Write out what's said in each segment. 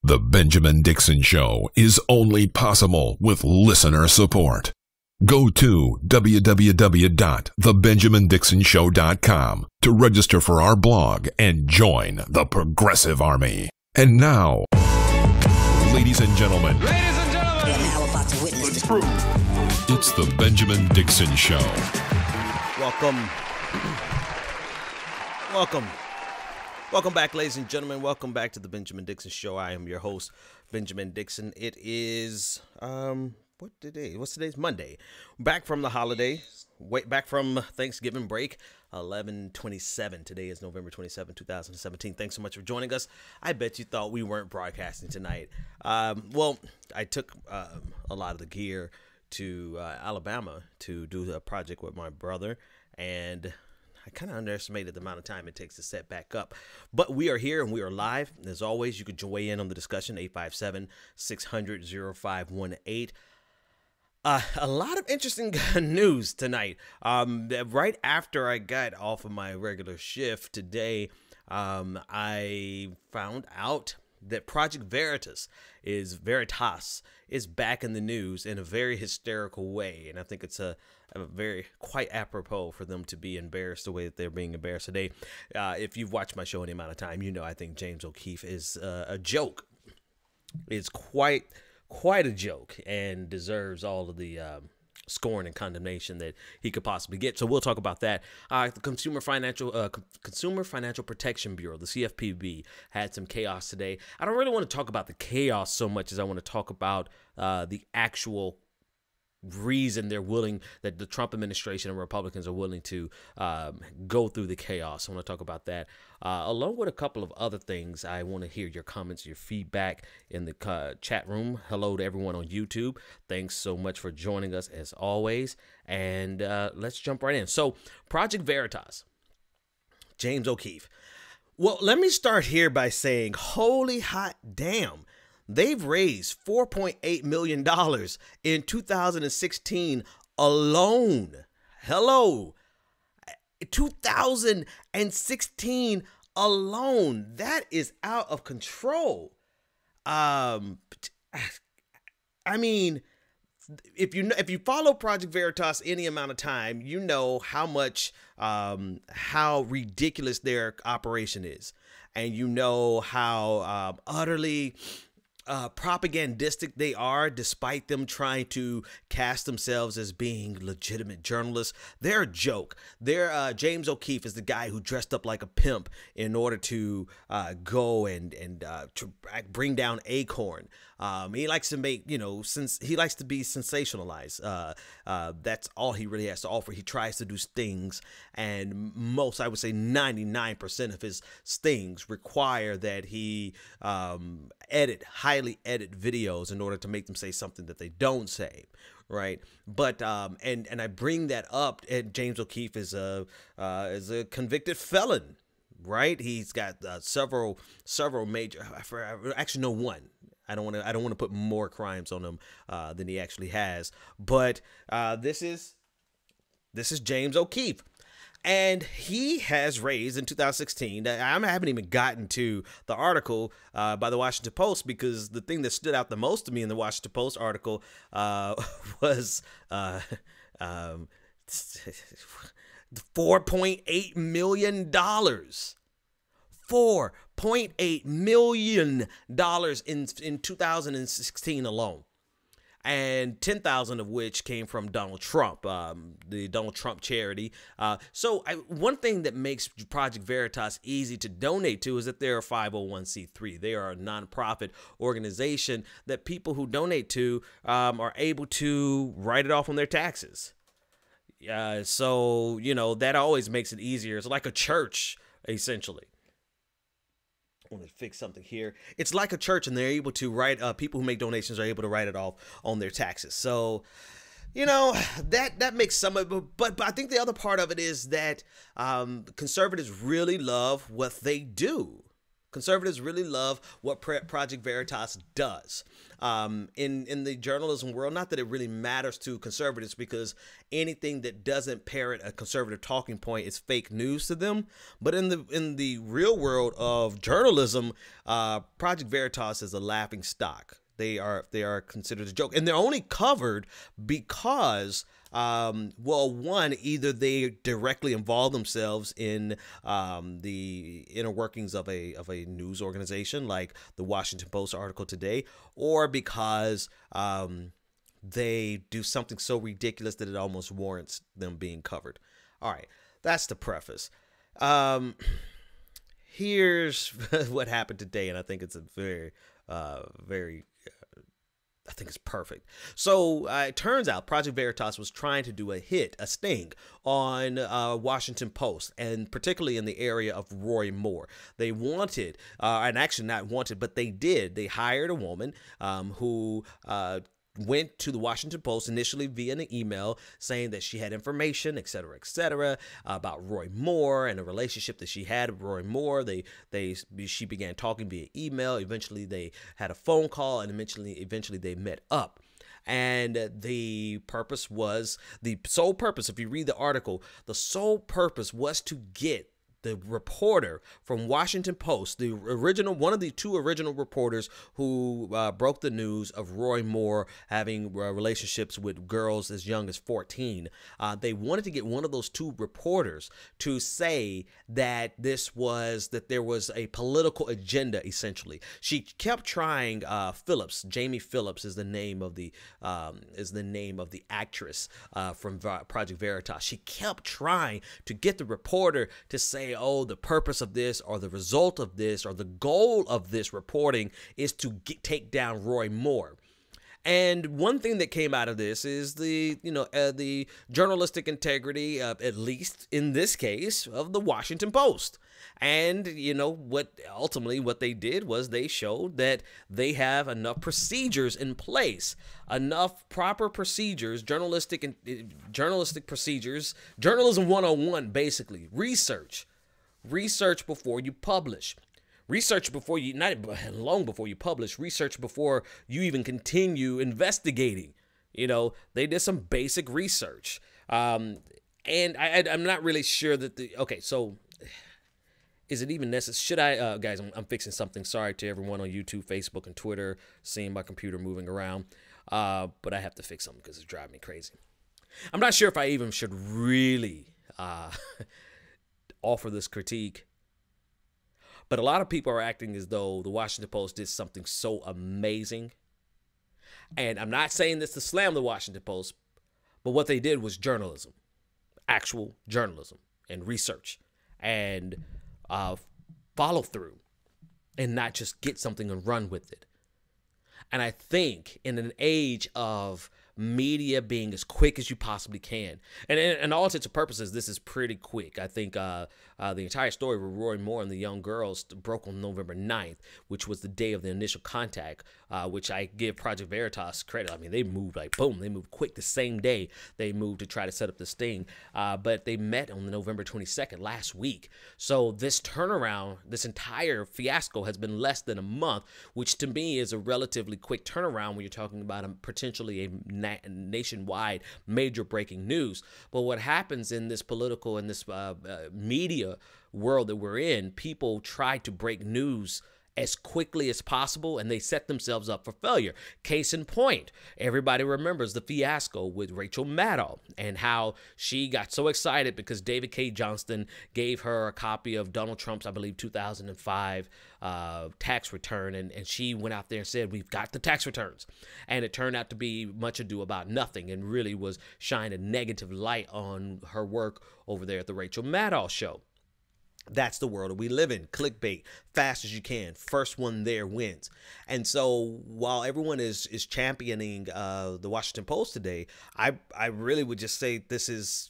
The Benjamin Dixon Show is only possible with listener support. Go to www.thebenjamindixonshow.com to register for our blog and join the Progressive Army. And now, ladies and gentlemen, You're now about to witness the truth. It's the Benjamin Dixon Show. Welcome back, ladies and gentlemen. Welcome back to the Benjamin Dixon Show. I am your host, Benjamin Dixon. It is, what's today's Monday. Back from the holiday, back from Thanksgiving break, 11/27. Today is November 27, 2017. Thanks so much for joining us. I bet you thought we weren't broadcasting tonight. Well, I took a lot of the gear to Alabama to do a project with my brother, and I kind of underestimated the amount of time it takes to set back up. But we are here and we are live. As always, you can weigh in on the discussion, 857-600-0518. A lot of interesting news tonight. Right after I got off of my regular shift today, I found out that Project Veritas is back in the news in a very hysterical way. And I think it's a very quite apropos for them to be embarrassed the way that they're being embarrassed today. If you've watched my show any amount of time, you know I think James O'Keefe is a joke. It's quite a joke and deserves all of the scorn and condemnation that he could possibly get. So we'll talk about that. The Consumer Financial Protection Bureau, the CFPB, had some chaos today. I don't really want to talk about the chaos so much as I want to talk about the actual reason that the Trump administration and Republicans are willing to go through the chaos. I want to talk about that along with a couple of other things. I want to hear your comments, your feedback in the chat room. Hello to everyone on YouTube. Thanks so much for joining us as always. And let's jump right in. So Project Veritas, James O'Keefe. Well, let me start here by saying, holy hot damn. They've raised $4.8 million in 2016 alone. Hello. 2016 alone. That is out of control. I mean, if you follow Project Veritas any amount of time, you know how much, how ridiculous their operation is. And you know how utterly propagandistic they are, despite them trying to cast themselves as being legitimate journalists. They're a joke. James O'Keefe is the guy who dressed up like a pimp in order to go and to bring down Acorn. He likes to make, since he likes to be sensationalized. That's all he really has to offer. He tries to do stings, and I would say 99% of his stings require that he highly edit videos in order to make them say something that they don't say. Right. But and I bring that up. And James O'Keefe is a convicted felon. Right. He's got several major, actually no one. I don't want to put more crimes on him than he actually has. But this is James O'Keefe. And he has raised in 2016, I haven't even gotten to the article by the Washington Post, because the thing that stood out the most to me in the Washington Post article was $4.8 million. $4.8 million in 2016 alone. And 10,000 of which came from Donald Trump, the Donald Trump charity. So one thing that makes Project Veritas easy to donate to is that they're a 501c3. They are a nonprofit organization that people who donate to are able to write it off on their taxes. So, that always makes it easier. It's like a church, essentially. I want to fix something here. It's like a church, and they're able to write, people who make donations are able to write it off on their taxes. So, that makes some of it. But I think the other part of it is that conservatives really love what they do. Conservatives really love what Project Veritas does. In the journalism world, not that it really matters to conservatives, because anything that doesn't parrot a conservative talking point is fake news to them. But in the real world of journalism, Project Veritas is a laughing stock. They are considered a joke, and they're only covered because, well, one, either they directly involve themselves in the inner workings of a news organization like the Washington Post article today, or because they do something so ridiculous that it almost warrants them being covered. All right, that's the preface. Here's what happened today, and I think it's a very I think it's perfect. So it turns out Project Veritas was trying to do a sting on Washington Post, and particularly in the area of Roy Moore. They wanted, and actually not wanted, but they did. They hired a woman who went to the Washington Post initially via an email saying that she had information, et cetera, about Roy Moore and the relationship that she had with Roy Moore. She began talking via email. Eventually, they had a phone call, and eventually they met up. And the sole purpose, if you read the article, the sole purpose was to get the reporter from Washington Post, one of the two original reporters who broke the news of Roy Moore having relationships with girls as young as 14. They wanted to get one of those two reporters to say that there was a political agenda. Essentially, she kept trying. Jamie Phillips is the name of the actress from Project Veritas. She kept trying to get the reporter to say, oh, the purpose of this, or the result of this, or the goal of this reporting is to take down Roy Moore. And one thing that came out of this is the journalistic integrity, at least in this case, of the Washington Post. And what they did was they showed that they have enough procedures in place, enough proper procedures, journalistic procedures, journalism 101, basically. Research before you publish. Research before you, not long before you publish, research before you even continue investigating. They did some basic research. And I'm not really sure that so is it even necessary? Should I, guys, I'm fixing something. Sorry to everyone on YouTube, Facebook, and Twitter, seeing my computer moving around. But I have to fix something because it's driving me crazy. I'm not sure if I even should really offer this critique, but a lot of people are acting as though the Washington Post did something so amazing. And I'm not saying this to slam the Washington Post, but what they did was journalism, actual journalism and research and follow through, and not just get something and run with it. And I think in an age of media being as quick as you possibly can, and in all intents and purposes, this is pretty quick. I think the entire story with Roy Moore and the young girls broke on November 9th, which was the day of the initial contact, which I give Project Veritas credit. I mean, they moved like boom. They moved quick the same day they moved to try to set up this thing. But they met on November 22nd last week. So this turnaround, this entire fiasco has been less than a month, which to me is a relatively quick turnaround when you're talking about potentially a nationwide major breaking news. But what happens in this political and this media world that we're in, people try to break news as quickly as possible, and they set themselves up for failure. Case in point, everybody remembers the fiasco with Rachel Maddow and how she got so excited because David K. Johnston gave her a copy of Donald Trump's, I believe, 2005 tax return, and she went out there and said, we've got the tax returns. And it turned out to be much ado about nothing, and really was shining a negative light on her work over there at the Rachel Maddow show. That's the world that we live in. Clickbait, fast as you can. First one there wins. And so while everyone is championing the Washington Post today, I really would just say this is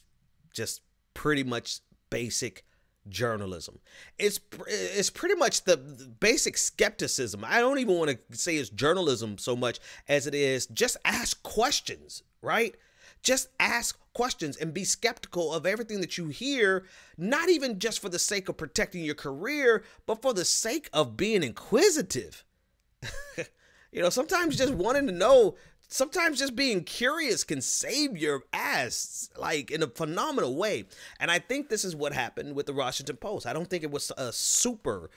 just pretty much basic journalism. It's pretty much the basic skepticism. I don't even want to say it's journalism so much as it is just ask questions, right? Just ask questions and be skeptical of everything that you hear, not even just for the sake of protecting your career, but for the sake of being inquisitive. Sometimes just wanting to know, sometimes just being curious can save your ass, like, in a phenomenal way. And I think this is what happened with the Washington Post. I don't think it was a super...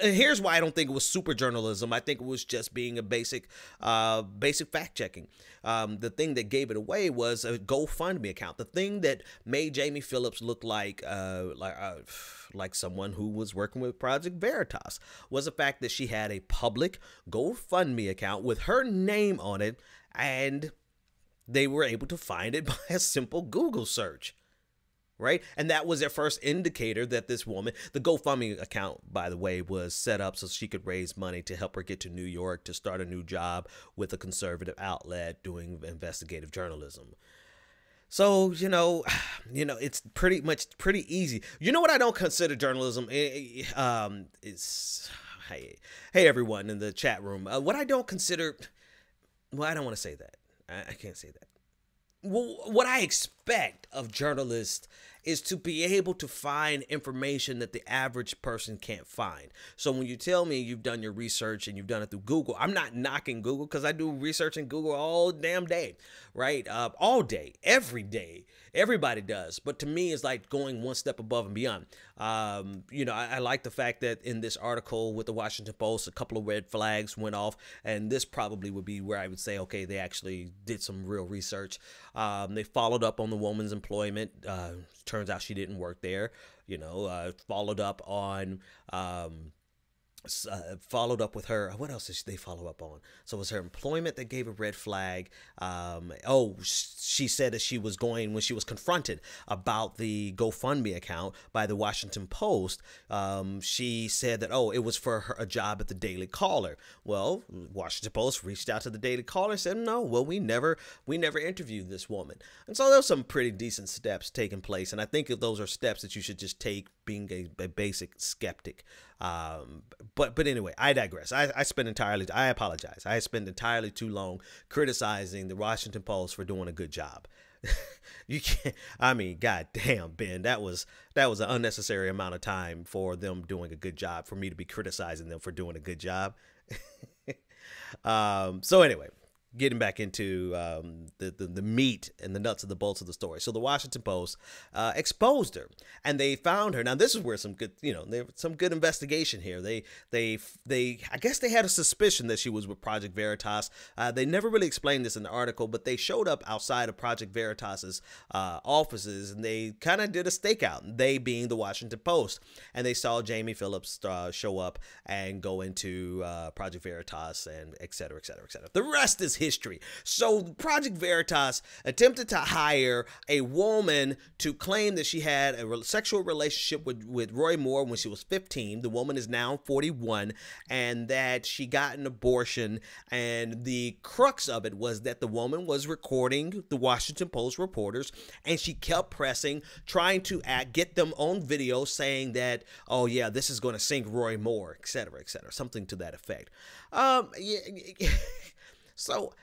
Here's why I don't think it was super journalism. I think it was just being a basic fact checking. The thing that gave it away was a GoFundMe account. The thing that made Jamie Phillips look like someone who was working with Project Veritas was the fact that she had a public GoFundMe account with her name on it, and they were able to find it by a simple Google search. Right. And that was their first indicator that this woman, the GoFundMe account, by the way, was set up so she could raise money to help her get to New York to start a new job with a conservative outlet doing investigative journalism. So, it's pretty easy. You know what I don't consider journalism is, hey everyone in the chat room. What I don't consider, well, I don't want to say that. I can't say that. Well, what I expect of journalists is to be able to find information that the average person can't find. So when you tell me you've done your research and you've done it through Google, I'm not knocking Google, because I do research in Google all damn day, right? All day, every day. Everybody does. But to me, it's like going one step above and beyond. I like the fact that in this article with the Washington Post, a couple of red flags went off, and this probably would be where I would say, okay, they actually did some real research. They followed up on the woman's employment. Turns out she didn't work there. Followed up on followed up with her. What else did they follow up on? So it was her employment that gave a red flag. She said that she was going, when she was confronted about the GoFundMe account by the Washington Post, she said that, it was for a job at the Daily Caller. Well, Washington Post reached out to the Daily Caller and said, no, well, we never interviewed this woman. And so there were some pretty decent steps taking place. And I think those are steps that you should just take, being a basic skeptic. But anyway, I digress. I apologize. I spent entirely too long criticizing the Washington Post for doing a good job. You can't, God damn, Ben, that was an unnecessary amount of time for them doing a good job, for me to be criticizing them for doing a good job. So anyway, getting back into the meat and the nuts and the bolts of the story. So the Washington Post exposed her, and they found her. Now this is where some good, some good investigation here. I guess they had a suspicion that she was with Project Veritas. They never really explained this in the article, but they showed up outside of Project Veritas's offices, and they kind of did a stakeout. They being the Washington Post, and they saw Jamie Phillips show up and go into Project Veritas, and et cetera, et cetera, et cetera. The rest is history. So Project Veritas attempted to hire a woman to claim that she had a sexual relationship with Roy Moore when she was 15. The woman is now 41, and that she got an abortion. And the crux of it was that the woman was recording the Washington Post reporters, and she kept pressing, trying to get them on video saying that, oh yeah, this is going to sink Roy Moore, etc., something to that effect. So,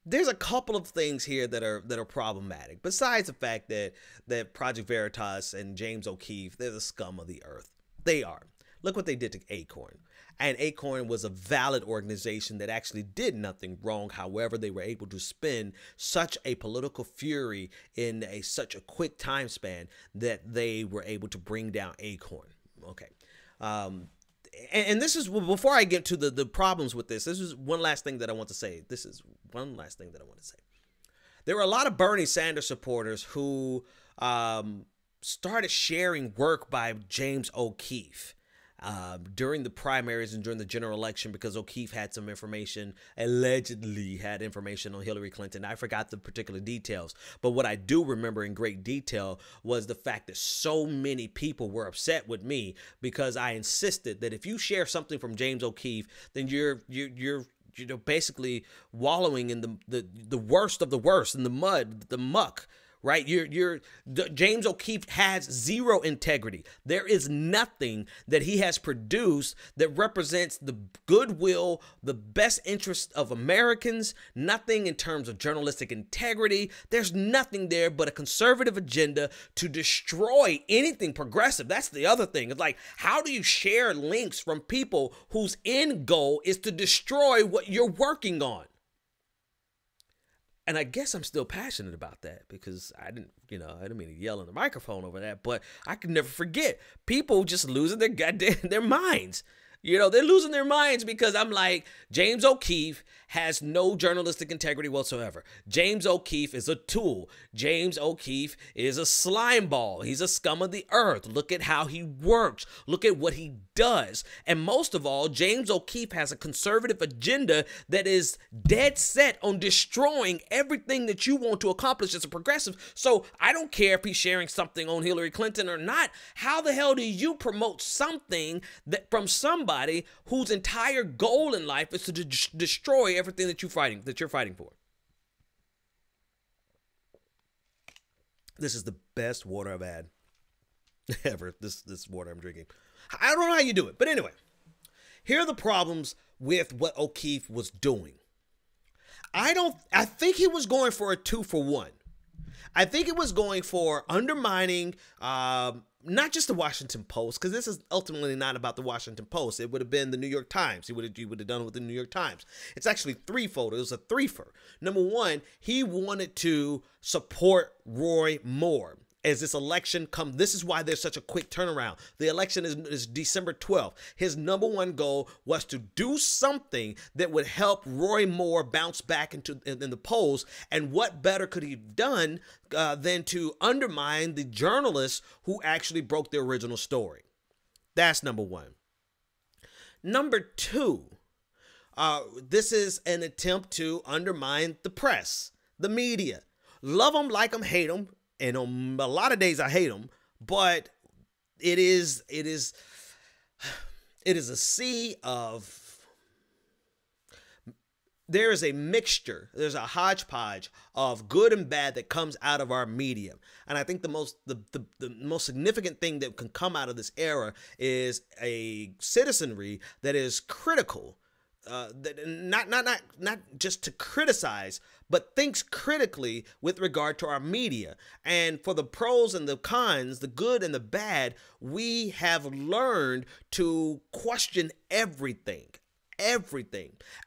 there's a couple of things here that are problematic. Besides the fact that Project Veritas and James O'Keefe, they're the scum of the earth. They are. Look what they did to Acorn. And Acorn was a valid organization that actually did nothing wrong. However, they were able to spin such a political fury in such a quick time span that they were able to bring down Acorn. Okay. And this is, before I get to the problems with this is one last thing that I want to say. There were a lot of Bernie Sanders supporters who started sharing work by James O'Keefe during the primaries and during the general election, because O'Keefe had some information, allegedly had information on Hillary Clinton. I forgot the particular details, but what I do remember in great detail was the fact that so many people were upset with me because I insisted that if you share something from James O'Keefe, then you're basically wallowing in the worst of the worst, in the mud, the muck, right? James O'Keefe has zero integrity. There is nothing that he has produced that represents the goodwill, the best interest of Americans, nothing in terms of journalistic integrity. There's nothing there but a conservative agenda to destroy anything progressive. That's the other thing. It's like, how do you share links from people whose end goal is to destroy what you're working on? And I guess I'm still passionate about that because I didn't mean to yell in the microphone over that, but I can never forget people just losing their minds. They're losing their minds because I'm like, James O'Keefe has no journalistic integrity whatsoever. James O'Keefe is a tool. James O'Keefe is a slime ball. He's a scum of the earth. Look at how he works. Look at what he does. And most of all, James O'Keefe has a conservative agenda that is dead set on destroying everything that you want to accomplish as a progressive. So I don't care if he's sharing something on Hillary Clinton or not. How the hell do you promote something that from somebody whose entire goal in life is to destroy everything that you're fighting for? This is the best water I've had ever. This water I'm drinking. I don't know how you do it, but anyway, here are the problems with what O'Keefe was doing. I think he was going for a 2-for-1. I think it was going for undermining not just the Washington Post, because this is ultimately not about the Washington Post. It would have been the New York Times. He would have done it with the New York Times. It's actually threefold. It was a threefer. Number one, he wanted to support Roy Moore. As this election comes, this is why there's such a quick turnaround. The election is December 12th. His number one goal was to do something that would help Roy Moore bounce back in the polls. And what better could he have done than to undermine the journalists who actually broke the original story? That's number one. Number two, this is an attempt to undermine the press, the media. Love them, like them, hate them. And on a lot of days I hate them, but it is a sea of, there is a mixture, there's a hodgepodge of good and bad that comes out of our media. And I think the most significant thing that can come out of this era is a citizenry that is critical, that not just to criticize, but thinks critically with regard to our media. And for the pros and the cons, the good and the bad, we have learned to question everything.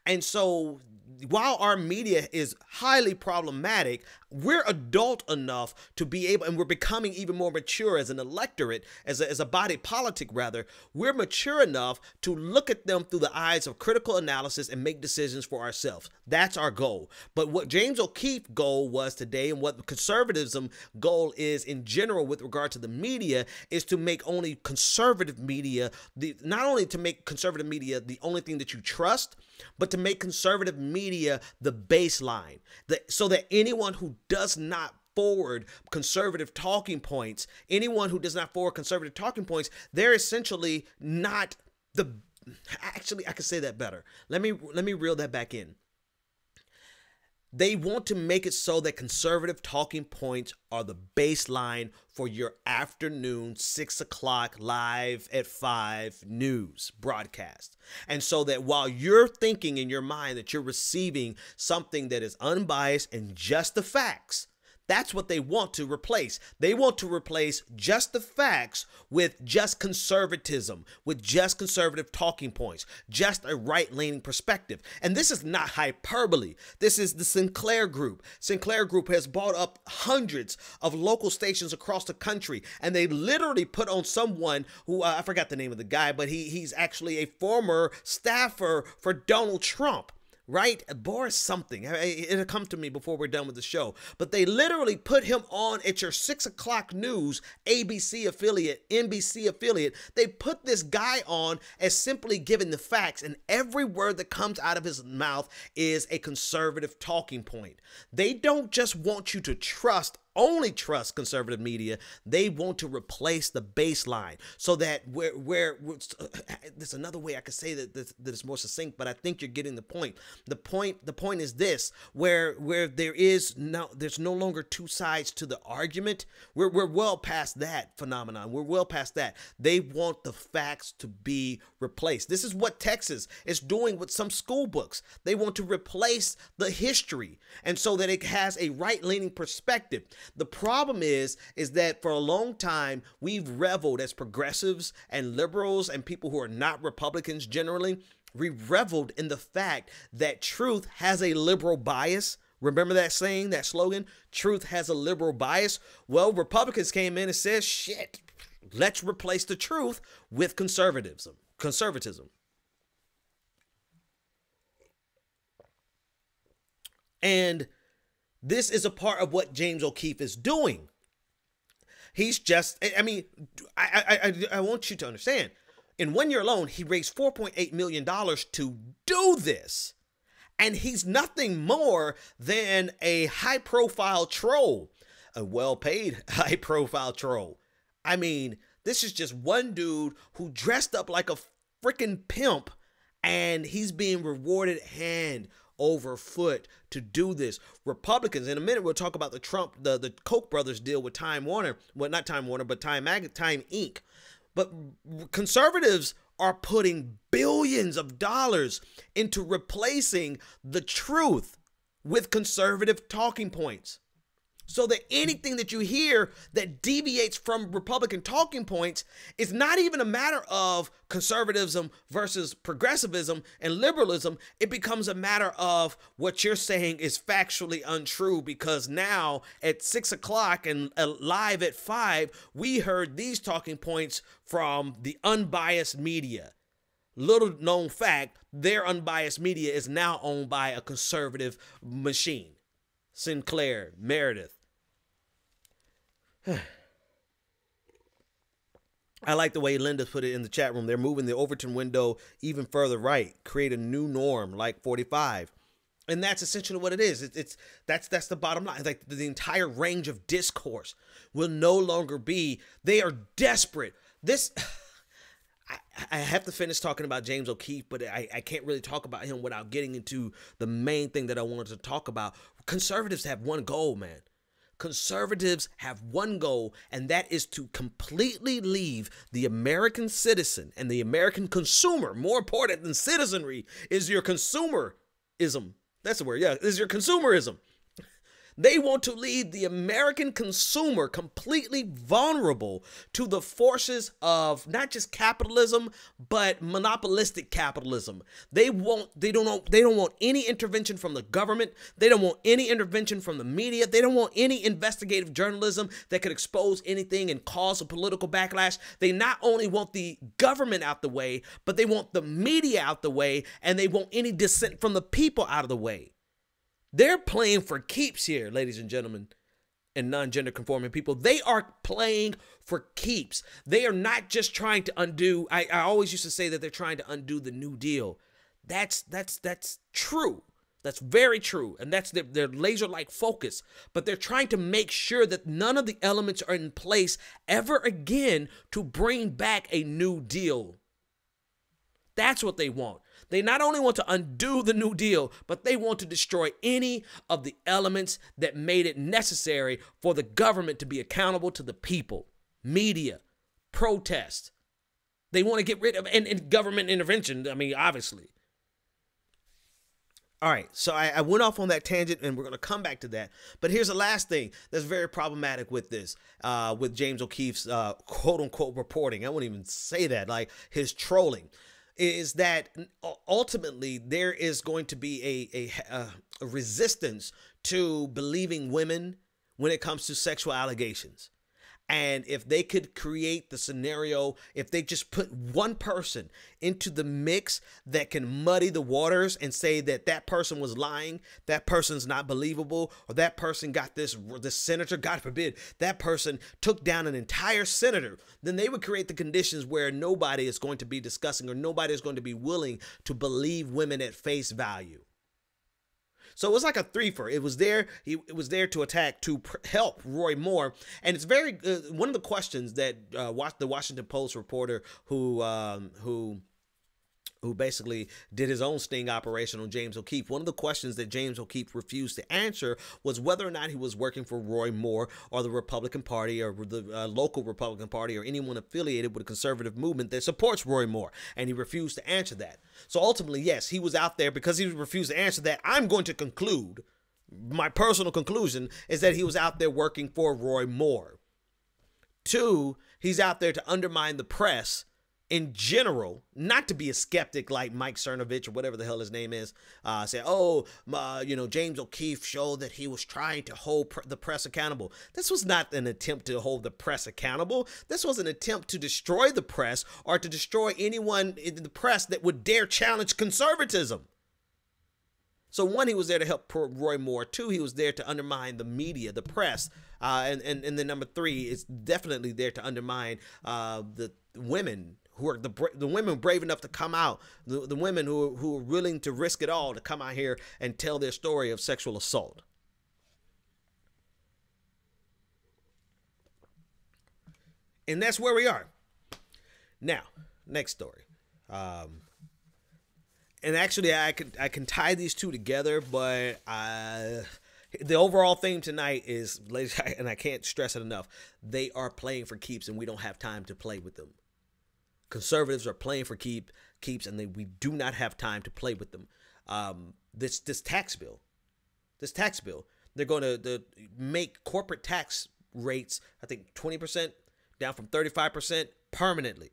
And so while our media is highly problematic, we're adult enough to be able, and we're becoming even more mature as an electorate, as a body politic rather, we're mature enough to look at them through the eyes of critical analysis and make decisions for ourselves. That's our goal. But what James O'Keefe's goal was today, and what conservatism goal is in general with regard to the media, is to make only conservative media, not only to make conservative media the only thing that you trust, but to make conservative media the baseline, so that anyone who does not forward conservative talking points, they're essentially not the, actually I could say that better. Let me reel that back in. They want to make it so that conservative talking points are the baseline for your afternoon 6 o'clock live at 5 news broadcast. And so that while you're thinking in your mind that you're receiving something that is unbiased and just the facts, that's what they want to replace. They want to replace just the facts with just conservatism, with just conservative talking points, just a right-leaning perspective. And this is not hyperbole. This is the Sinclair Group. Sinclair Group has bought up hundreds of local stations across the country, and they literally put on someone who, I forgot the name of the guy, but he's actually a former staffer for Donald Trump. Right? Boris something. It'll come to me before we're done with the show. But they literally put him on at your 6 o'clock news, ABC affiliate, NBC affiliate. They put this guy on as simply giving the facts, and every word that comes out of his mouth is a conservative talking point. They don't just want you to trust only trust conservative media. They want to replace the baseline so that there's another way I could say that is more succinct, but I think you're getting the point. The point is this, where there's no longer two sides to the argument. We're well past that phenomenon. We're well past that. They want the facts to be replaced. This is what Texas is doing with some school books. They want to replace the history, and so that it has a right-leaning perspective. The problem is that for a long time, we've reveled as progressives and liberals and people who are not Republicans generally, we reveled in the fact that truth has a liberal bias. Remember that saying, that slogan, truth has a liberal bias? Well, Republicans came in and said, shit, let's replace the truth with conservatism. And this is a part of what James O'Keefe is doing. He's just, I mean, I want you to understand, in 1 year alone, he raised $4.8 million to do this. And he's nothing more than a high-profile troll, a well-paid high-profile troll. I mean, this is just one dude who dressed up like a freaking pimp, and he's being rewarded hand over foot to do this. Republicans, in a minute, we'll talk about the Koch brothers deal with Time Warner. Well, not Time Warner, but Time Inc. But conservatives are putting billions of dollars into replacing the truth with conservative talking points. So that anything that you hear that deviates from Republican talking points is not even a matter of conservatism versus progressivism and liberalism. It becomes a matter of what you're saying is factually untrue, because now at 6 o'clock and live at 5, we heard these talking points from the unbiased media. Little known fact, their unbiased media is now owned by a conservative machine. Sinclair, Meredith. I like the way Linda put it in the chat room. They're moving the Overton window even further right, create a new norm like 45. And that's essentially what it is. That's the bottom line. Like the entire range of discourse will no longer be, they are desperate. This, I have to finish talking about James O'Keefe, but I can't really talk about him without getting into the main thing that I wanted to talk about. Conservatives have one goal, man. Conservatives have one goal, and that is to completely leave the American citizen and the American consumer. More important than citizenry is your consumerism. That's the word, yeah, is your consumerism. They want to leave the American consumer completely vulnerable to the forces of not just capitalism, but monopolistic capitalism. They don't want any intervention from the government. They don't want any intervention from the media. They don't want any investigative journalism that could expose anything and cause a political backlash. They not only want the government out the way, but they want the media out the way, and they want any dissent from the people out of the way. They're playing for keeps here, ladies and gentlemen, and non-gender conforming people. They are playing for keeps. They are not just trying to undo. I always used to say that they're trying to undo the New Deal. That's true. That's very true. And that's their laser-like focus. But they're trying to make sure that none of the elements are in place ever again to bring back a New Deal. That's what they want. They not only want to undo the New Deal, but they want to destroy any of the elements that made it necessary for the government to be accountable to the people. Media, protest. They want to get rid of and government intervention, I mean, obviously. All right, so I went off on that tangent, and we're going to come back to that. But here's the last thing that's very problematic with this, with James O'Keefe's quote-unquote reporting. I won't even say that, like his trolling. Is that ultimately there is going to be a resistance to believing women when it comes to sexual allegations. And if they could create the scenario, if they just put one person into the mix that can muddy the waters and say that that person was lying, that person's not believable, or that person got this senator, God forbid, that person took down an entire senator, then they would create the conditions where nobody is going to be discussing or nobody is going to be willing to believe women at face value. So it was like a threefer. It was there. It was there to attack, to help Roy Moore. And it's very one of the questions that the Washington Post reporter who basically did his own sting operation on James O'Keefe. One of the questions that James O'Keefe refused to answer was whether or not he was working for Roy Moore or the Republican Party or the local Republican Party or anyone affiliated with a conservative movement that supports Roy Moore. And he refused to answer that. So ultimately, yes, he was out there because he refused to answer that. I'm going to conclude, my personal conclusion is that he was out there working for Roy Moore. 2, he's out there to undermine the press in general, not to be a skeptic like Mike Cernovich or whatever the hell his name is, say, James O'Keefe showed that he was trying to hold the press accountable. This was not an attempt to hold the press accountable. This was an attempt to destroy the press or to destroy anyone in the press that would dare challenge conservatism. So 1, he was there to help Roy Moore. 2, he was there to undermine the media, the press. And then number 3 is definitely there to undermine the women who are the women brave enough to come out, the women who are willing to risk it all to come out here and tell their story of sexual assault. And that's where we are. Now, next story. And actually, I can tie these two together, but the overall theme tonight is, and I can't stress it enough, they are playing for keeps, and we don't have time to play with them. Conservatives are playing for keeps, and we do not have time to play with them. This tax bill, they're going to make corporate tax rates, I think 20% down from 35% permanently.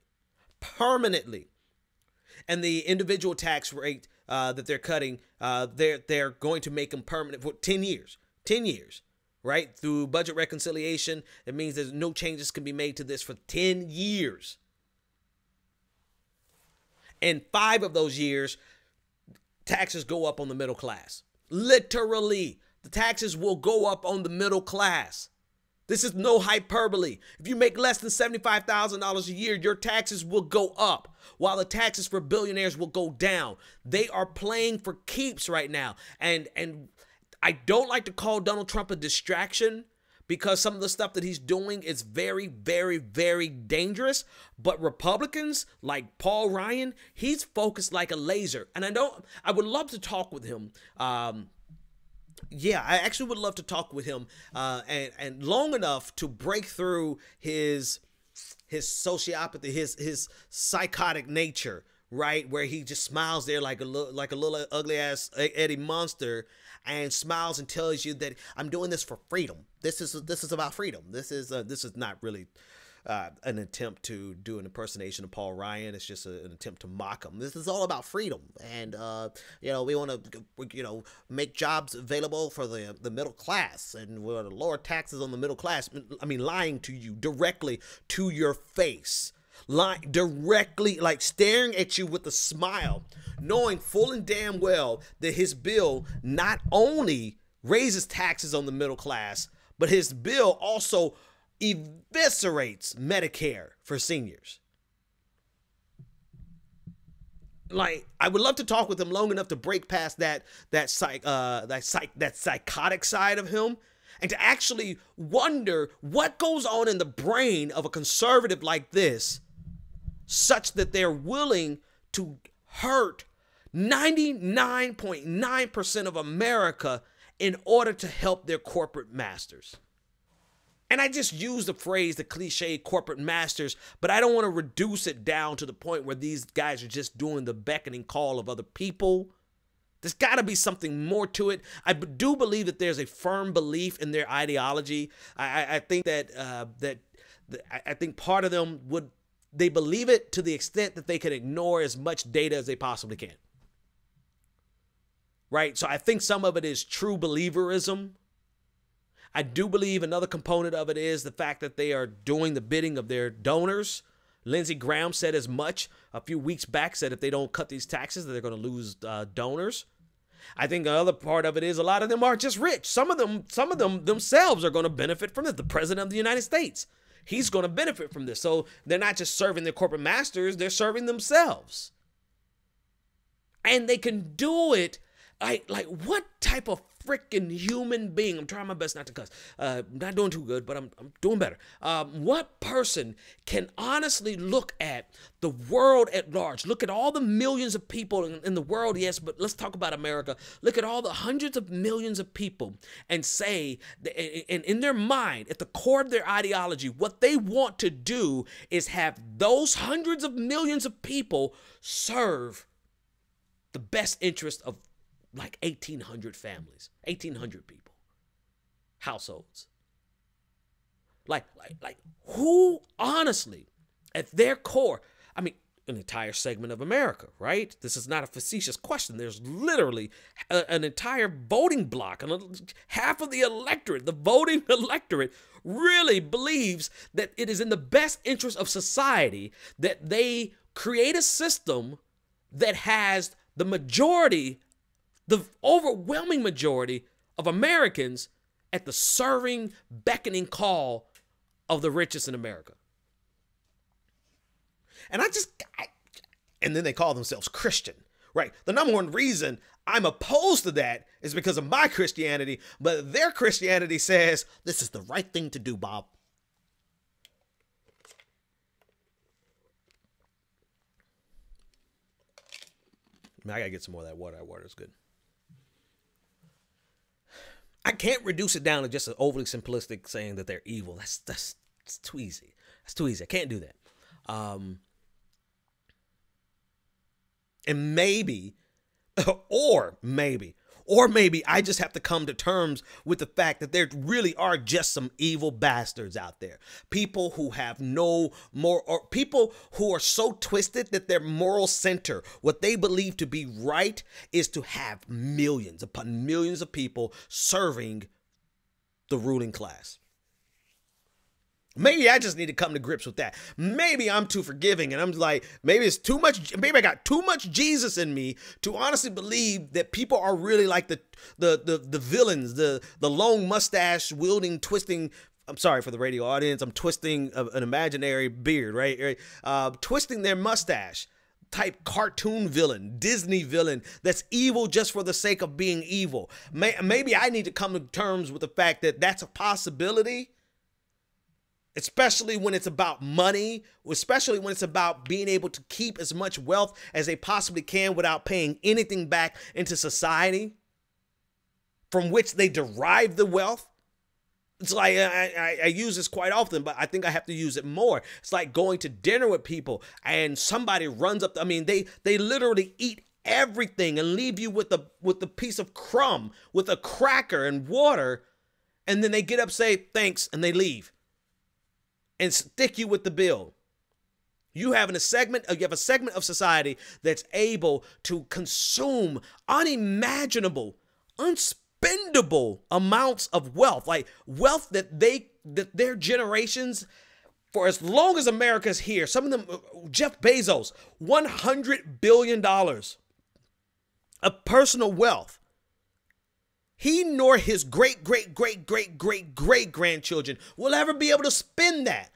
And the individual tax rate that they're cutting, they're going to make them permanent for 10 years. 10 years, right? Through budget reconciliation, it means there's no changes can be made to this for 10 years. And 5 of those years, taxes go up on the middle class. Literally, the taxes will go up on the middle class. This is no hyperbole. If you make less than $75,000 a year, your taxes will go up, while the taxes for billionaires will go down. They are playing for keeps right now. And I don't like to call Donald Trump a distraction, because some of the stuff that he's doing is very, very, very dangerous. But Republicans like Paul Ryan, he's focused like a laser. And I would love to talk with him. I actually would love to talk with him and long enough to break through his sociopathy, his psychotic nature, right? Where he just smiles there like a little ugly ass Eddie Monster, and smiles and tells you that I'm doing this for freedom. This is about freedom. This is not really an attempt to do an impersonation of Paul Ryan. It's just an attempt to mock him. This is all about freedom, and we want to make jobs available for the middle class, and we want to lower taxes on the middle class. I mean, lying to you directly to your face. Directly, like staring at you with a smile, knowing full and damn well that his bill not only raises taxes on the middle class, but his bill also eviscerates Medicare for seniors. Like, I would love to talk with him long enough to break past that psychotic side of him, and to actually wonder what goes on in the brain of a conservative like this, such that they're willing to hurt 99.9% of America in order to help their corporate masters. And I just use the phrase, the cliche corporate masters, but I don't want to reduce it down to the point where these guys are just doing the beckoning call of other people. There's got to be something more to it. I do believe that there's a firm belief in their ideology. I think that I think part of them they believe it to the extent that they can ignore as much data as they possibly can. Right? So I think some of it is true believerism. I do believe another component of it is the fact that they are doing the bidding of their donors. Lindsey Graham said as much a few weeks back, said if they don't cut these taxes, they're going to lose donors. I think another part of it is a lot of them are just rich. Some of them themselves are going to benefit from it. The president of the United States, he's going to benefit from this. So they're not just serving their corporate masters, they're serving themselves. And they can do it Like what type of freaking human being? I'm trying my best not to cuss. Not doing too good, but I'm doing better. What person can honestly look at the world at large? Look at all the millions of people in the world, yes, but let's talk about America. Look at all the hundreds of millions of people and say, and in their mind, at the core of their ideology, what they want to do is have those hundreds of millions of people serve the best interest of like 1,800 families, 1,800 people, households. Like who honestly, at their core, I mean, an entire segment of America, right? This is not a facetious question. There's literally an entire voting block, and half of the electorate, the voting electorate, really believes that it is in the best interest of society that they create a system that has the majority, the overwhelming majority of Americans at the serving, beckoning call of the richest in America. And and then they call themselves Christian, right? The number one reason I'm opposed to that is because of my Christianity, but their Christianity says this is the right thing to do, Bob. I gotta get some more of that water. That water is good. I can't reduce it down to just an overly simplistic saying that they're evil. That's too easy. That's too easy. I can't do that. And maybe, or maybe I just have to come to terms with the fact that there really are just some evil bastards out there. People who have no more, or people who are so twisted that their moral center, what they believe to be right, is to have millions upon millions of people serving the ruling class. Maybe I just need to come to grips with that. Maybe I'm too forgiving and I'm like, maybe it's too much. Maybe I got too much Jesus in me to honestly believe that people are really like the villains, the long mustache wielding, twisting. I'm sorry for the radio audience. I'm twisting an imaginary beard, right? Twisting their mustache type cartoon villain, Disney villain that's evil just for the sake of being evil. Maybe I need to come to terms with the fact that that's a possibility. Especially when it's about money, especially when it's about being able to keep as much wealth as they possibly can without paying anything back into society from which they derive the wealth. It's like, I use this quite often, but I think I have to use it more. It's like going to dinner with people and somebody runs up. I mean, they literally eat everything and leave you with a piece of crumb, with a cracker and water. And then they get up, say thanks, and they leave. And stick you with the bill. You have a segment of society that's able to consume unimaginable, unspendable amounts of wealth, like wealth that their generations, for as long as America's here, some of them, Jeff Bezos, $100 billion of personal wealth. He nor his great grandchildren will ever be able to spend that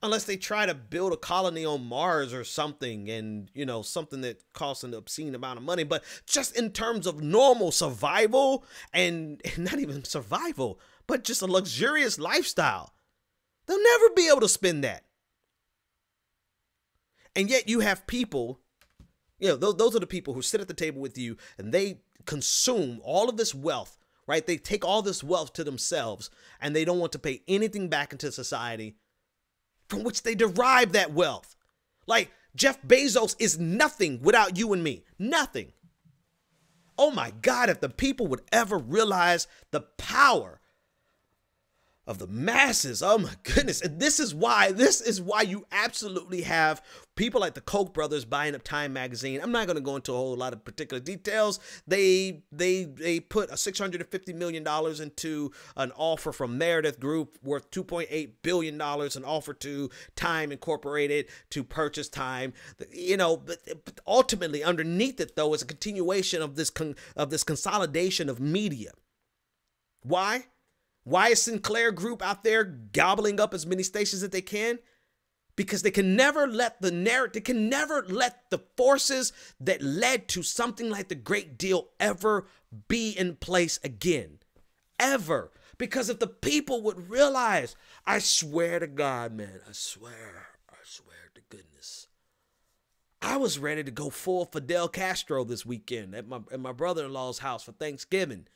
unless they try to build a colony on Mars or something, and, you know, something that costs an obscene amount of money. But just in terms of normal survival, and not even survival, but just a luxurious lifestyle, they'll never be able to spend that. And yet you have people, you know, those are the people who sit at the table with you and they consume all of this wealth, right? They take all this wealth to themselves and they don't want to pay anything back into society from which they derive that wealth. Like Jeff Bezos is nothing without you and me. Nothing. Oh my God, if the people would ever realize the power of the masses. Oh my goodness. And this is why you absolutely have people like the Koch brothers buying up Time magazine. I'm not going to go into a whole lot of particular details. They put a $650 million into an offer from Meredith Group worth $2.8 billion, an offer to Time Incorporated to purchase Time. You know, but ultimately underneath it though is a continuation of this consolidation of media. Why? Why is Sinclair Group out there gobbling up as many stations as they can? because they can never let the narrative, they can never let the forces that led to something like the Great Deal ever be in place again. Ever. Because if the people would realize, I swear to God, man, I swear to goodness, I was ready to go full Fidel Castro this weekend at my brother-in-law's house for Thanksgiving.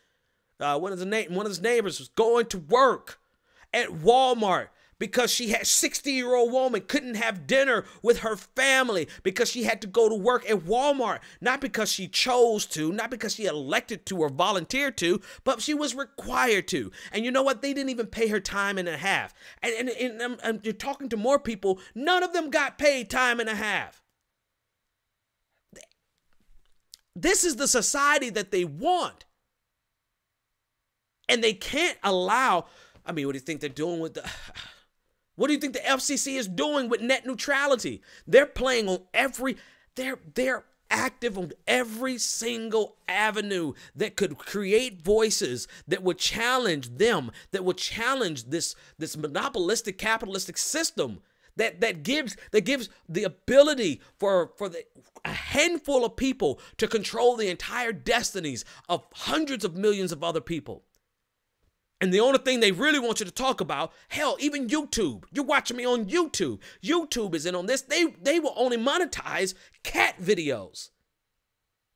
One of his neighbors was going to work at Walmart because she had 60-year-old woman couldn't have dinner with her family because she had to go to work at Walmart. Not because she chose to, not because she elected to or volunteered to, but she was required to. And you know what? They didn't even pay her time and a half. And you're talking to more people. None of them got paid time and a half. This is the society that they want. And they can't allow, I mean, what do you think they're doing with the... What do you think the FCC is doing with net neutrality? They're playing on they're active on every single avenue that could create voices that would challenge them, that would challenge this monopolistic capitalistic system that gives the ability for a handful of people to control the entire destinies of hundreds of millions of other people. And the only thing they really want you to talk about, hell, even YouTube. You're watching me on YouTube. YouTube is in on this. They will only monetize cat videos.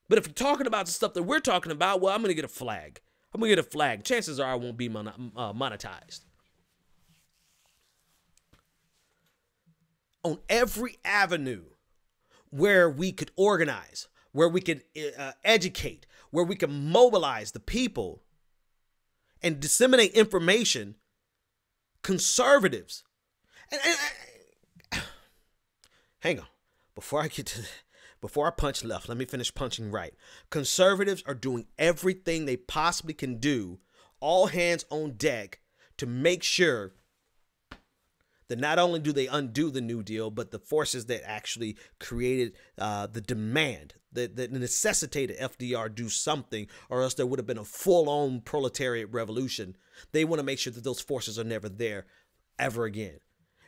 But if you're talking about the stuff that we're talking about, well, I'm going to get a flag. I'm going to get a flag. Chances are I won't be monetized. On every avenue where we could organize, where we could educate, where we can mobilize the people and disseminate information, conservatives. And hang on, before I punch left, let me finish punching right. Conservatives are doing everything they possibly can do, all hands on deck, to make sure that not only do they undo the New Deal, but the forces that actually created the demand, that necessitated FDR do something, or else there would have been a full-on proletariat revolution. They want to make sure that those forces are never there ever again.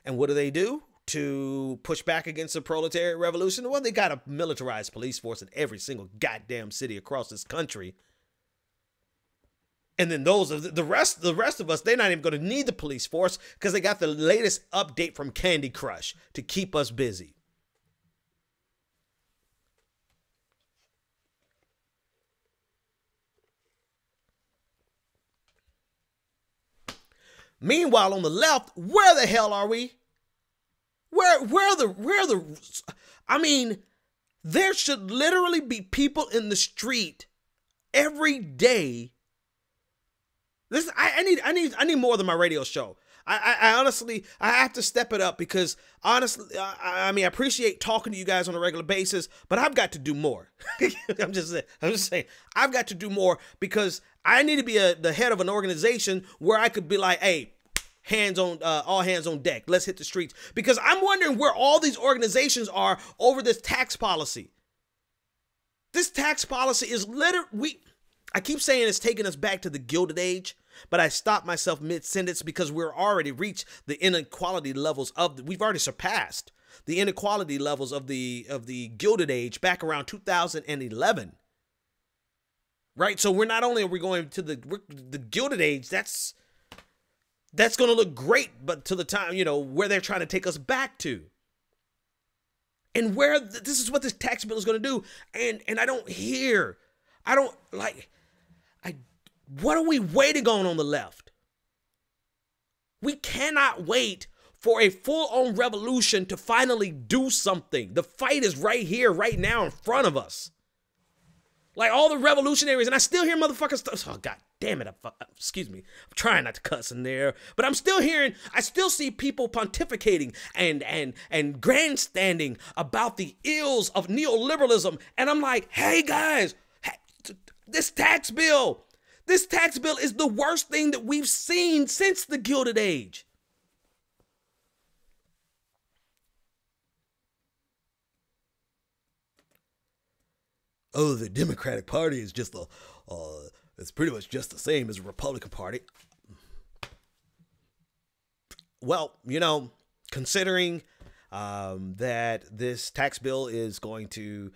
And what do to push back against the proletariat revolution? Well, they got a militarized police force in every single goddamn city across this country. And then the rest of us, they're not even going to need the police force because they got the latest update from Candy Crush to keep us busy. Meanwhile, on the left, where the hell are we? I mean, there should literally be people in the street every day. I need more than my radio show. I honestly, I have to step it up because honestly, I mean, I appreciate talking to you guys on a regular basis, but I've got to do more. I'm just saying, I've got to do more because I need to be the head of an organization where I could be like, hey, all hands on deck. Let's hit the streets. Because I'm wondering where all these organizations are over this tax policy. This tax policy is I keep saying it's taking us back to the Gilded Age, but I stopped myself mid-sentence because we're already reached the inequality levels we've already surpassed the inequality levels of the Gilded Age back around 2011. Right? So we're not only are we going to the Gilded Age, that's going to look great, but to the time, where they're trying to take us back to. And where this is what this tax bill is going to do. And what are we waiting on the left? We cannot wait for a full-on revolution to finally do something. The fight is right here, right now in front of us. Like all the revolutionaries, and I still hear motherfuckers, oh, God damn it, excuse me, I'm trying not to cuss in there, but I still see people pontificating and grandstanding about the ills of neoliberalism, and I'm like, hey guys, this tax bill is the worst thing that we've seen since the Gilded Age. Oh, the Democratic Party is just it's pretty much just the same as the Republican Party. Well, considering that this tax bill is going to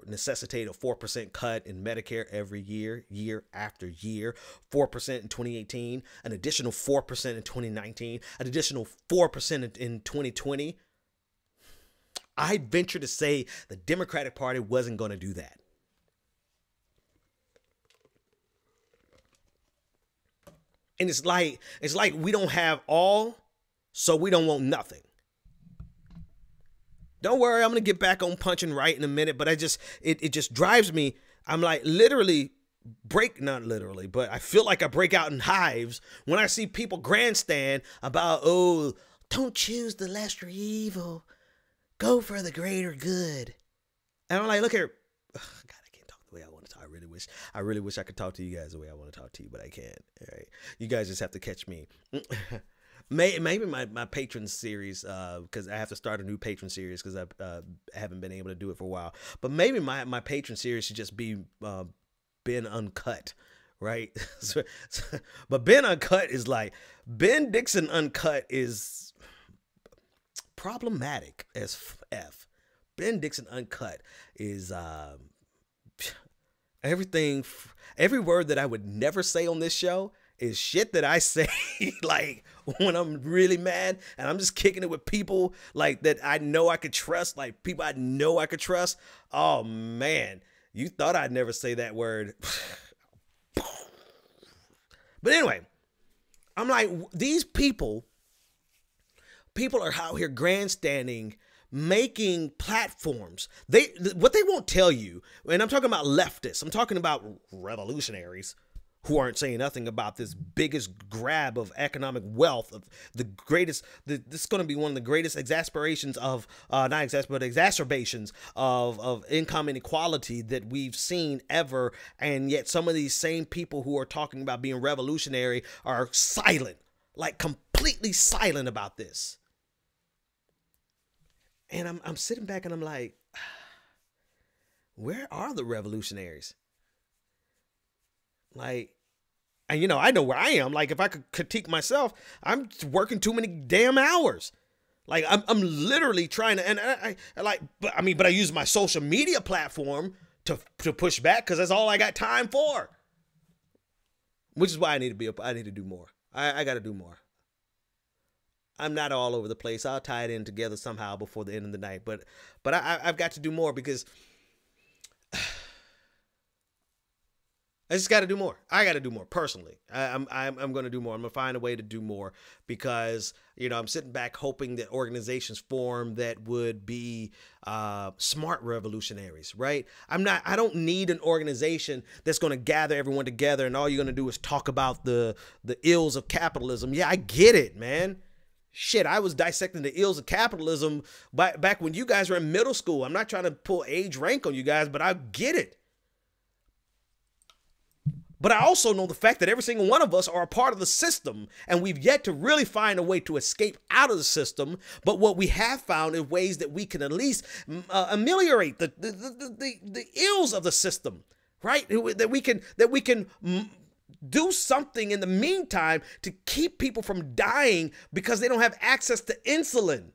necessitate a 4% cut in Medicare every year, year after year, 4% in 2018, an additional 4% in 2019, an additional 4% in 2020. I venture to say the Democratic Party wasn't going to do that. And it's like we don't have all, so we don't want nothing. Don't worry, I'm going to get back on punching right in a minute, but it just drives me. I'm like literally not literally, but I feel like I break out in hives when I see people grandstand about, oh, don't choose the lesser evil. Go for the greater good. And I'm like, look here. Ugh, God, I can't talk the way I want to talk. I really wish I could talk to you guys the way I want to talk to you, but I can't. All right. You guys just have to catch me. Maybe my patron series, because I have to start a new patron series because I haven't been able to do it for a while. But maybe my patron series should just be Ben Uncut, right? But Ben Uncut is like, Ben Dixon Uncut is problematic as F. Ben Dixon Uncut is every word that I would never say on this show is shit that I say like when I'm really mad and I'm just kicking it with people like that I know I could trust, like people I know I could trust. Oh man, you thought I'd never say that word. But anyway, I'm like, these people are out here grandstanding, making platforms. What they won't tell you, and I'm talking about leftists, I'm talking about revolutionaries who aren't saying nothing about this biggest grab of economic wealth, of the greatest, this is going to be one of the greatest exacerbations of income inequality that we've seen ever. And yet some of these same people who are talking about being revolutionary are silent, like completely silent about this. And I'm sitting back and I'm like, where are the revolutionaries? Like, and you know, I know where I am. Like, if I could critique myself, I'm working too many damn hours. Like, I'm literally trying to, and but I use my social media platform to push back because that's all I got time for. Which is why I need to do more. I got to do more. I'm not all over the place. I'll tie it in together somehow before the end of the night. But I've got to do more because I just got to do more. I got to do more personally. I'm going to do more. I'm going to find a way to do more because, you know, I'm sitting back hoping that organizations form that would be smart revolutionaries, right? I don't need an organization that's going to gather everyone together and all you're going to do is talk about the ills of capitalism. Yeah, I get it, man. Shit, I was dissecting the ills of capitalism back when you guys were in middle school. I'm not trying to pull age rank on you guys, but I get it. But I also know the fact that every single one of us are a part of the system, and we've yet to really find a way to escape out of the system. But what we have found is ways that we can at least ameliorate the ills of the system, right? That we can do something in the meantime to keep people from dying because they don't have access to insulin.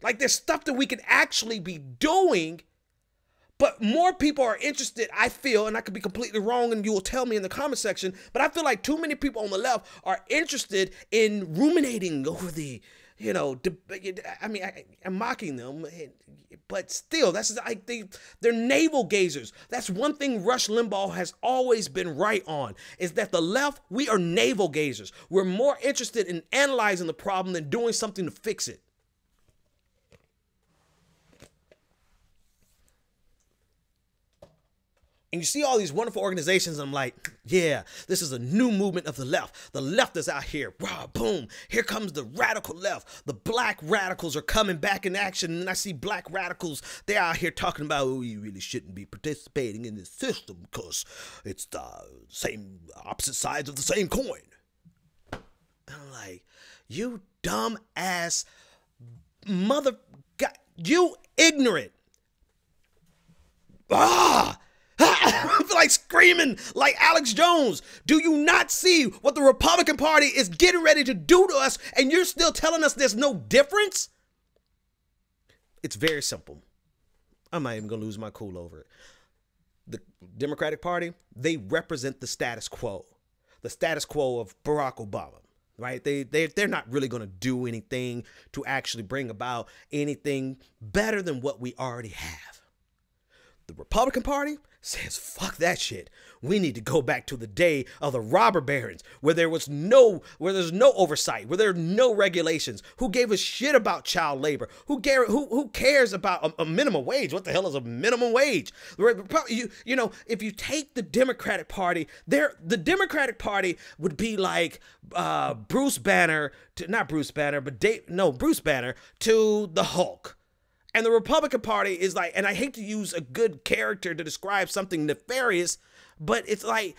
Like, there's stuff that we can actually be doing, but more people are interested, I feel, and I could be completely wrong and you will tell me in the comment section, but I feel like too many people on the left are interested in ruminating over the, you know, I mean, I'm mocking them, but still, that's like they're navel gazers. That's one thing Rush Limbaugh has always been right on, is that the left, we are navel gazers. We're more interested in analyzing the problem than doing something to fix it. And you see all these wonderful organizations, and I'm like, yeah, this is a new movement of the left. The left is out here. Rah, boom. Here comes the radical left. The black radicals are coming back in action. And I see black radicals, they're out here talking about, oh, you really shouldn't be participating in this system because it's the same, opposite sides of the same coin. And I'm like, you dumb ass mother, God, you ignorant. I feel like screaming like Alex Jones. Do you not see what the Republican Party is getting ready to do to us, and you're still telling us there's no difference? It's very simple. I'm not even going to lose my cool over it. The Democratic Party, they represent the status quo of Barack Obama, right? They're not really going to do anything to actually bring about anything better than what we already have. The Republican Party says, fuck that shit. We need to go back to the day of the robber barons where there's no oversight, where there are no regulations. Who gave a shit about child labor? Who cares about a minimum wage? What the hell is a minimum wage? You know, if you take the Democratic Party, the Democratic Party would be like Bruce Banner to the Hulk. And the Republican Party is like, and I hate to use a good character to describe something nefarious, but it's like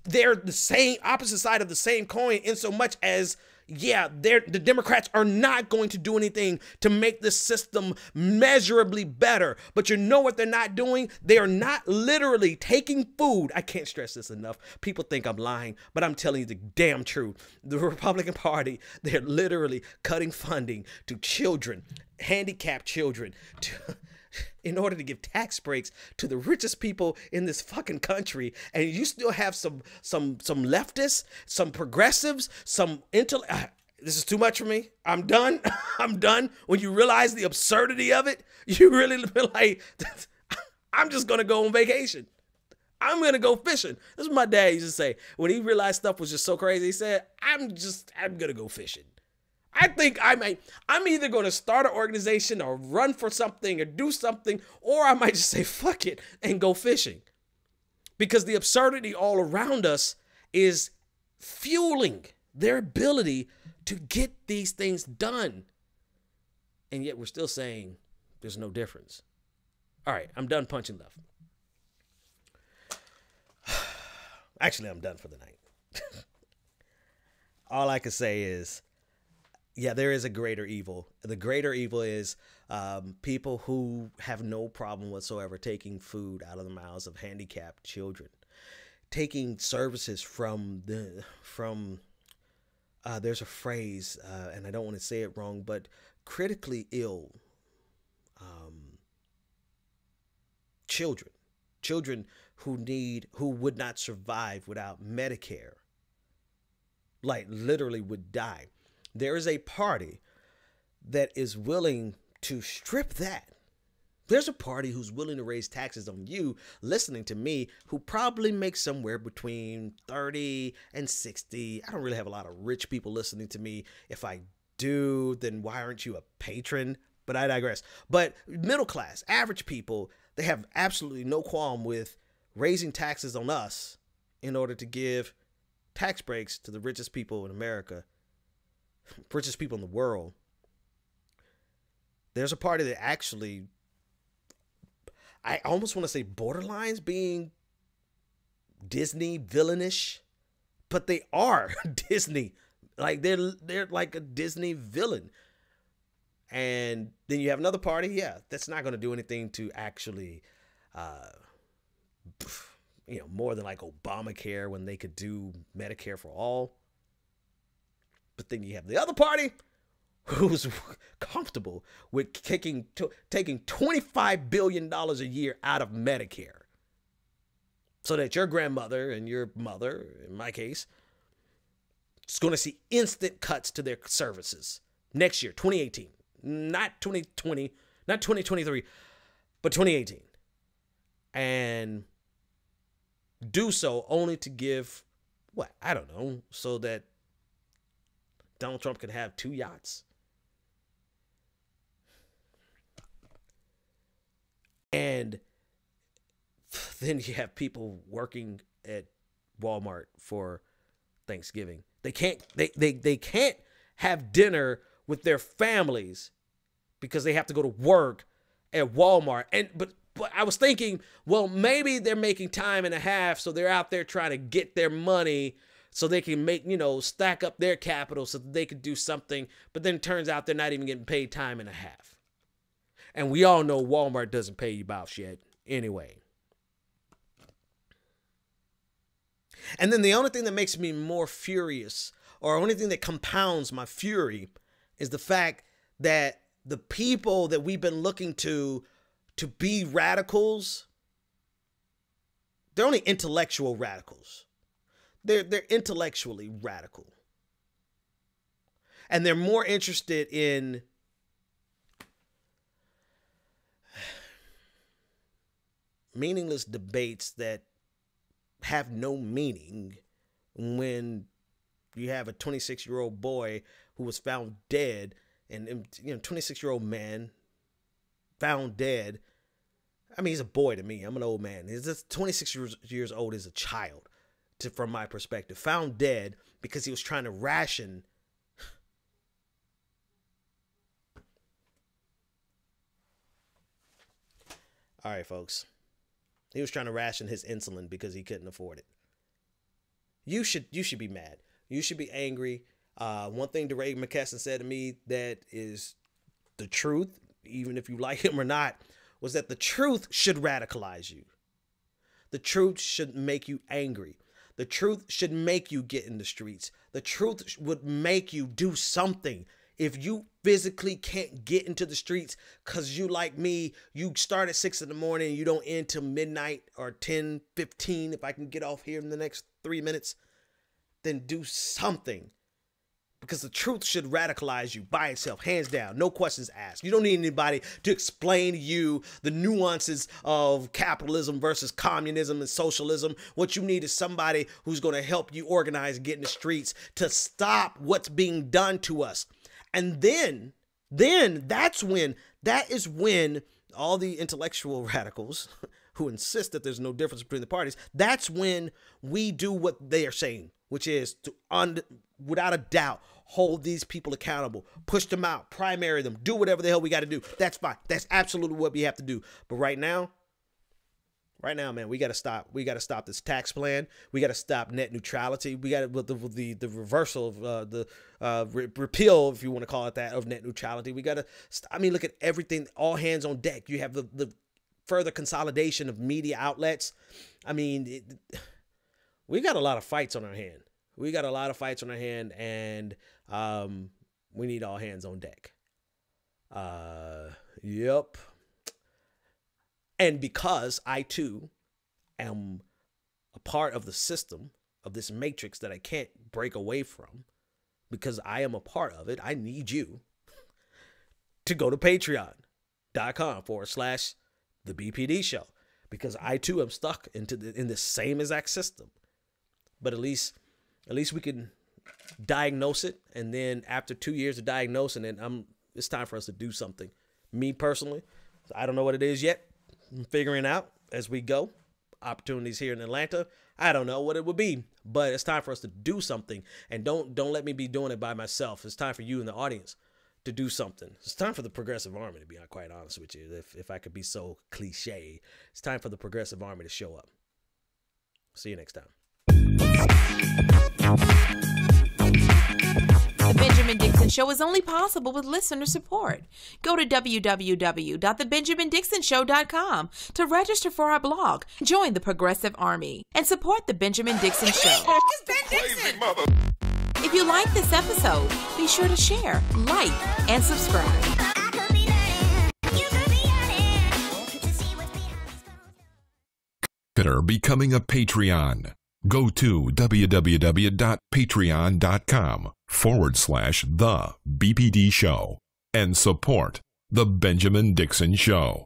they're the same opposite side of the same coin in so much as, yeah, the Democrats are not going to do anything to make the system measurably better. But you know what they're not doing? They are not literally taking food. I can't stress this enough. People think I'm lying, but I'm telling you the damn truth. The Republican Party, they're literally cutting funding to children, handicapped children, in order to give tax breaks to the richest people in this fucking country. And you still have some leftists, some progressives, some this is too much for me. I'm done. I'm done. When you realize the absurdity of it, you really feel like, I'm just going to go on vacation. I'm going to go fishing. This is what my dad used to say. When he realized stuff was just so crazy, he said, I'm going to go fishing. I think I'm either going to start an organization or run for something or do something, or I might just say, fuck it, and go fishing. Because the absurdity all around us is fueling their ability to get these things done. And yet we're still saying there's no difference. All right, I'm done punching love. Actually, I'm done for the night. All I can say is, yeah, there is a greater evil. The greater evil is people who have no problem whatsoever taking food out of the mouths of handicapped children, taking services from there's a phrase, and I don't want to say it wrong, but critically ill children who would not survive without Medicare, like literally would die. There is a party that is willing to strip that. There's a party who's willing to raise taxes on you listening to me, who probably makes somewhere between 30 and 60. I don't really have a lot of rich people listening to me. If I do, then why aren't you a patron? But I digress. But middle class, average people, they have absolutely no qualm with raising taxes on us in order to give tax breaks to the richest people in America, richest people in the world. There's a party that actually, I almost want to say borderlines being Disney villainish, but they are Disney. Like they're like a Disney villain. And then you have another party, yeah, that's not going to do anything to actually, more than like Obamacare when they could do Medicare for all. But then you have the other party who's comfortable with taking $25 billion a year out of Medicare so that your grandmother and your mother, in my case, is going to see instant cuts to their services next year, 2018. Not 2020, not 2023, but 2018. And do so only to give, I don't know, so that Donald Trump could have 2 yachts. And then you have people working at Walmart for Thanksgiving. They can't have dinner with their families because they have to go to work at Walmart. But I was thinking, well, maybe they're making time and a half, so they're out there trying to get their money so they can make, stack up their capital so that they could do something. But then it turns out they're not even getting paid time and a half. And we all know Walmart doesn't pay you about shit anyway. And then the only thing that makes me more furious, or only thing that compounds my fury, is the fact that the people that we've been looking to be radicals, they're only intellectual radicals. They're intellectually radical. And they're more interested in meaningless debates that have no meaning when you have a 26-year-old boy who was found dead, and 26-year-old man found dead. I mean, he's a boy to me. I'm an old man. He's just 26 years old is a child, from my perspective. Found dead because he was trying to ration. All right, folks. He was trying to ration his insulin because he couldn't afford it. You should be mad. You should be angry. One thing DeRay McKesson said to me that is the truth, even if you like him or not, was that the truth should radicalize you. The truth should make you angry. The truth should make you get in the streets. The truth would make you do something. If you physically can't get into the streets because you, like me, you start at 6 in the morning, you don't end till midnight or 10:15, if I can get off here in the next 3 minutes, then do something. Because the truth should radicalize you by itself, hands down, no questions asked. You don't need anybody to explain to you the nuances of capitalism versus communism and socialism. What you need is somebody who's going to help you organize and get in the streets to stop what's being done to us. And then that is when all the intellectual radicals who insist that there's no difference between the parties, that's when we do what they are saying, which is to, without a doubt, hold these people accountable, push them out, primary them, do whatever the hell we got to do. That's fine. That's absolutely what we have to do. But right now, man, we got to stop. We got to stop this tax plan. We got to stop net neutrality. We got to the reversal of the repeal, if you want to call it that, of net neutrality. We got to. Look at everything. All hands on deck. You have the further consolidation of media outlets. We got a lot of fights on our hand. And we need all hands on deck. Yep. And because I, too, am a part of the system, of this matrix that I can't break away from, because I am a part of it, I need you to go to patreon.com/The BPD Show, because I, too, am stuck in the same exact system. But at least we can diagnose it, and then after 2 years of diagnosing it, it's time for us to do something. Me, personally, I don't know what it is yet. I'm figuring out as we go. Opportunities here in Atlanta, I don't know what it would be, but it's time for us to do something. And don't let me be doing it by myself. It's time for you in the audience to do something. It's time for the Progressive Army, to be quite honest with you. If I could be so cliche, it's time for the Progressive Army to show up. See you next time. The Benjamin Dixon Show is only possible with listener support. Go to www.thebenjamindixonshow.com to register for our blog, join the Progressive Army, and support The Benjamin Dixon Show. It's Ben Dixon! If you like this episode, be sure to share, like, and subscribe. Consider becoming a Patreon. Go to www.patreon.com/The BPD Show and support The Benjamin Dixon Show.